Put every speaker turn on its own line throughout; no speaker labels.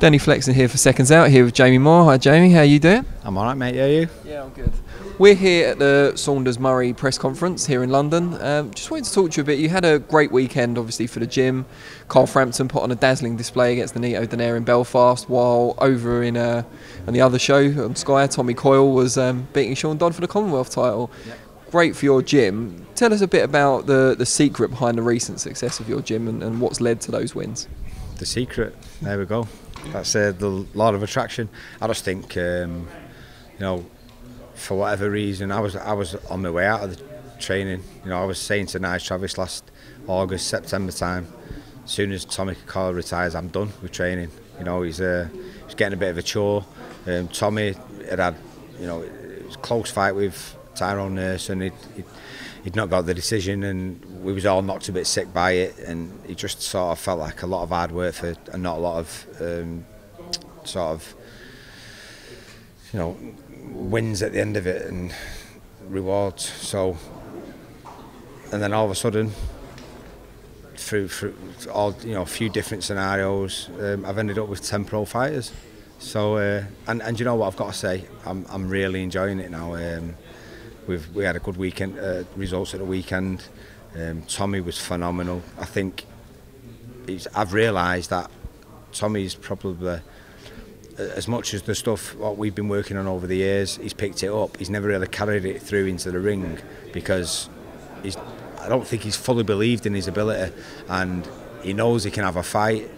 Danny Flexen here for Seconds Out, here with Jamie Moore. Hi Jamie, how you doing?
I'm alright mate, how are you?
Yeah, I'm good. We're here at the Saunders-Murray press conference here in London. Just wanted to talk to you a bit. You had a great weekend obviously for the gym. Carl Frampton put on a dazzling display against the Nito Donaire in Belfast, while over in the other show on Sky, Tommy Coyle was beating Sean Dodd for the Commonwealth title. Yep. Great for your gym. Tell us a bit about the secret behind the recent success of your gym and what's led to those wins.
The secret, there we go. That's the law of attraction. I just think, you know, for whatever reason, I was on my way out of the training. You know, I was saying to Nigel Travis last August, September time, as soon as Tommy Coyle retires, I'm done with training. You know, he's getting a bit of a chore. Tommy had, you know, it was a close fight with Tyrone Nurse, and he'd not got the decision, and we was all knocked a bit sick by it, and it just sort of felt like a lot of hard work for and not a lot of sort of, you know, wins at the end of it and rewards. So, and then all of a sudden, through all, you know, a few different scenarios, I've ended up with 10 pro fighters. So and you know what, I've got to say, I'm really enjoying it now. We had a good weekend, results at the weekend. Tommy was phenomenal. I think I've realised that Tommy's probably, as much as the stuff what we've been working on over the years, he's picked it up. He's never really carried it through into the ring because I don't think he's fully believed in his ability, and he knows he can have a fight.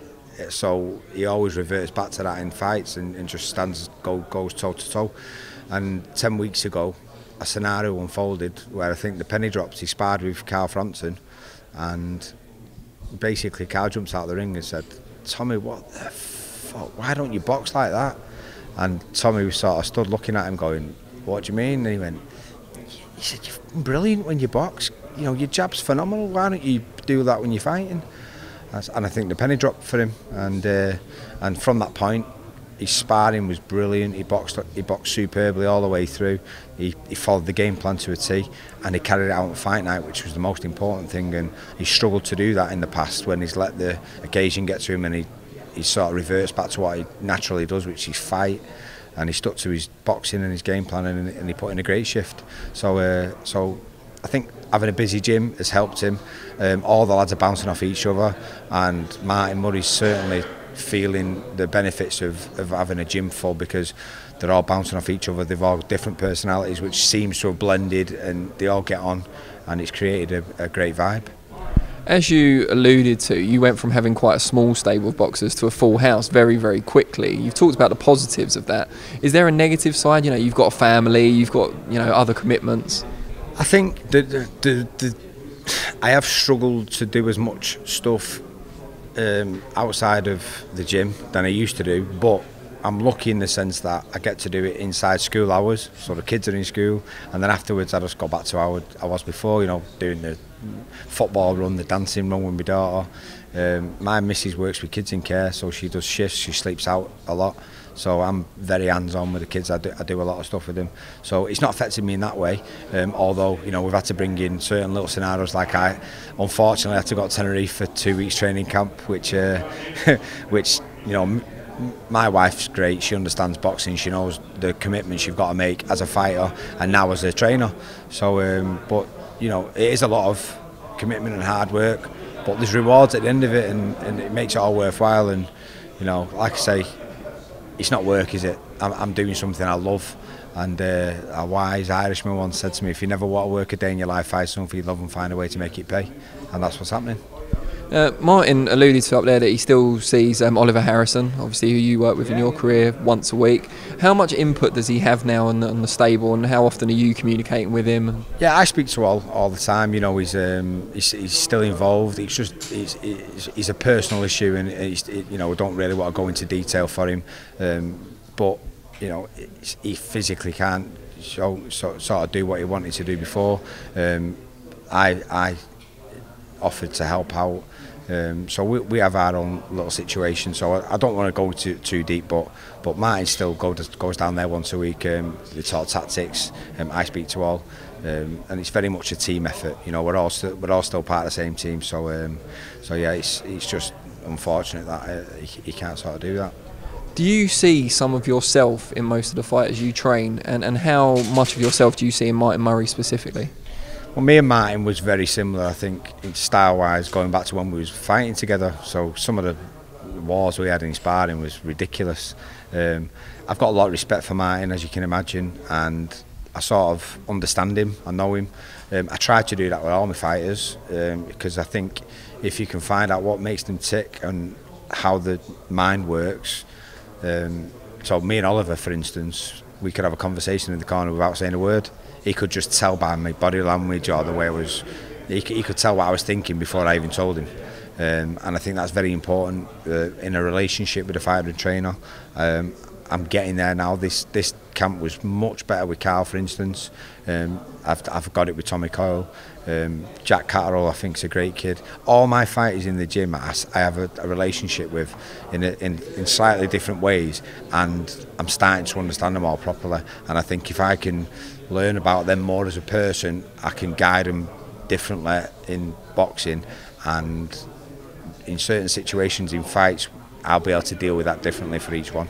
So he always reverts back to that in fights and just goes toe to toe. And 10 weeks ago, a scenario unfolded where I think the penny drops. He sparred with Carl Frampton, and basically Carl jumps out of the ring and said, "Tommy, what the fuck? Why don't you box like that?" And Tommy was sort of stood looking at him, going, "What do you mean?" And he went, "He said, you're brilliant when you box. You know, your jab's phenomenal. Why don't you do that when you're fighting?" And I think the penny dropped for him, and from that point, his sparring was brilliant. He boxed superbly all the way through. He followed the game plan to a T, and he carried it out on fight night, which was the most important thing. And he struggled to do that in the past when he's let the occasion get to him, and he sort of reverts back to what he naturally does, which is fight. And he stuck to his boxing and his game plan, and he put in a great shift. So I think having a busy gym has helped him. All the lads are bouncing off each other, and Martin Murray's certainly feeling the benefits of having a gym full, because they're all bouncing off each other. They've all different personalities, which seems to have blended, and they all get on, and it's created a great vibe.
As you alluded to, you went from having quite a small stable of boxers to a full house very, very quickly. You've talked about the positives of that. Is there a negative side? You know, you've got a family, you've got, you know, other commitments.
I think I have struggled to do as much stuff outside of the gym than I used to do, but I'm lucky in the sense that I get to do it inside school hours, so the kids are in school, and then afterwards I just go back to how I was before, you know, doing the football run, the dancing run with my daughter. My missus works with kids in care, so she does shifts, she sleeps out a lot, so I'm very hands-on with the kids. I do a lot of stuff with them, so it's not affected me in that way, although, you know, we've had to bring in certain little scenarios, like I unfortunately had to go to Tenerife for 2 weeks training camp, which which, you know, my wife's great, she understands boxing, she knows the commitments you've got to make as a fighter and now as a trainer. So but, you know, it is a lot of commitment and hard work, but there's rewards at the end of it, and it makes it all worthwhile. And, you know, like I say, it's not work, is it? I'm doing something I love. And a wise Irishman once said to me, if you never want to work a day in your life, find something you love and find a way to make it pay. And that's what's happening.
Martin alluded to up there that he still sees Oliver Harrison, obviously, who you work with in your career, once a week. How much input does he have now on the stable, and how often are you communicating with him?
Yeah, I speak to all the time. You know, he's still involved. It's just he's a personal issue, and you know, we don't really want to go into detail for him. But you know, he physically can't sort of do what he wanted to do before. I offered to help out. So we have our own little situation, so I don't want to go too deep, but Martin still goes down there once a week. They talk tactics. I speak to all, and it's very much a team effort. You know, we're all still part of the same team. So yeah, it's just unfortunate that he can't sort of do that.
Do you see some of yourself in most of the fighters you train, and how much of yourself do you see in Martin Murray specifically?
Well, me and Martin was very similar, I think, style-wise, going back to when we was fighting together. So some of the wars we had in sparring was ridiculous. I've got a lot of respect for Martin, as you can imagine, and I sort of understand him, I know him. I try to do that with all my fighters, because I think if you can find out what makes them tick and how the mind works. So me and Oliver, for instance, we could have a conversation in the corner without saying a word. He could just tell by my body language or the way I was. He could tell what I was thinking before I even told him. And I think that's very important in a relationship with a fighter and trainer. I'm getting there now. This camp was much better with Carl, for instance. I've got it with Tommy Coyle. Jack Catterall, I think, is a great kid. All my fighters in the gym, I have a relationship with in slightly different ways, and I'm starting to understand them all properly. And I think if I can learn about them more as a person, I can guide them differently in boxing, and in certain situations in fights, I'll be able to deal with that differently for each one.